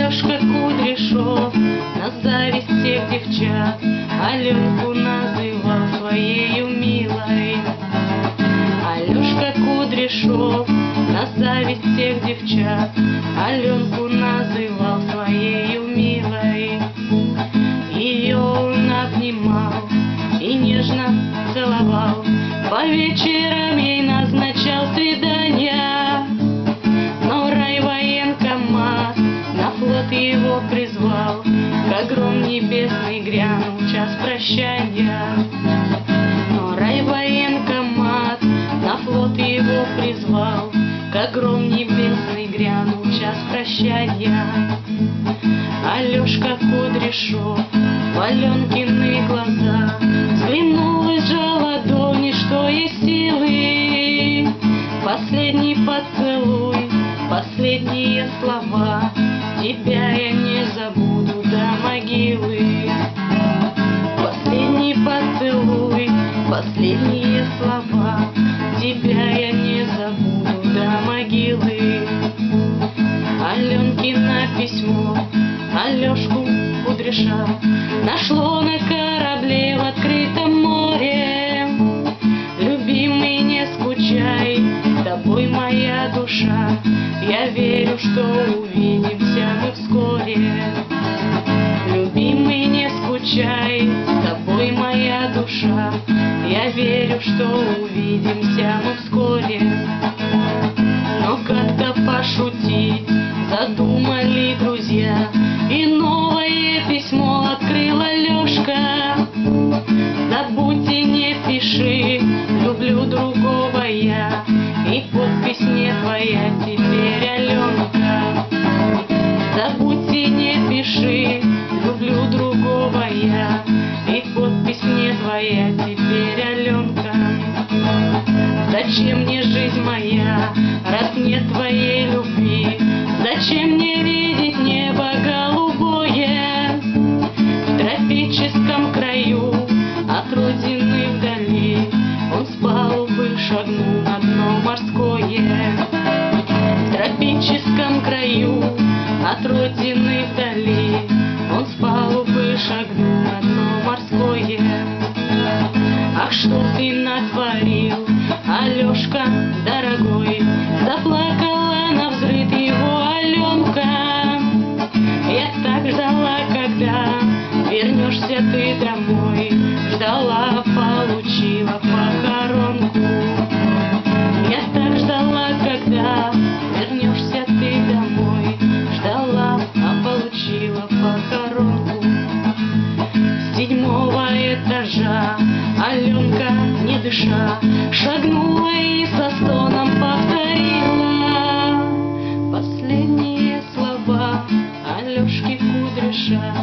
Алешка Кудряшов на зависть всех девчат Аленку называл своею милой. Алешка Кудряшов на зависть всех девчат Аленку называл своею милой. Ее он обнимал и нежно целовал, по вечерам ей назначал свидания. Но райвоенкомат на флот его призвал, как гром небесный грянул час прощания. Но райвоенкомат на флот его призвал, как гром небесный грянул час прощания. Алешка Кудряшов в Аленкины глаза взглянул и сжал ладони, что есть силы. Последний поцелуй, последние слова, тебя я не забуду до могилы. Последний поцелуй, последние слова, тебя я не забуду до могилы. Аленкино письмо Алешку Кудряша нашло на корабле в открытом море. Любимый, не скучай, с тобой моя душа, я верю, что увидимся мы вскоре. Любимый, не скучай, с тобой моя душа, я верю, что увидимся мы вскоре. Но как-то пошутить задумали друзья, и новое письмо открыл Алешка. Забудь и не пиши, люблю другого я, и подпись не твоя теперь, Аленка. Забудь и не пиши, люблю другого я, и подпись не твоя теперь, Аленка. Зачем мне жизнь моя, раз нет твоей любви? Зачем мне видеть небо голубое в тропическом краю от родины вдали? Он с палубы шагнул на дно морское. В тропическом краю от родины вдали он с палубы шагнул на дно морское. Ах, что ты натворил, Алешка дорогой, заплакала навзрыд его Аленка. Я так ждала, когда вернешься ты домой, ждала, получила похоронку. Я так ждала, когда вернешься ты домой, ждала, а получила похоронку. С 7-го этажа Аленка, не дыша, шагнула и со стоном повторила последние слова Алешки Кудряша.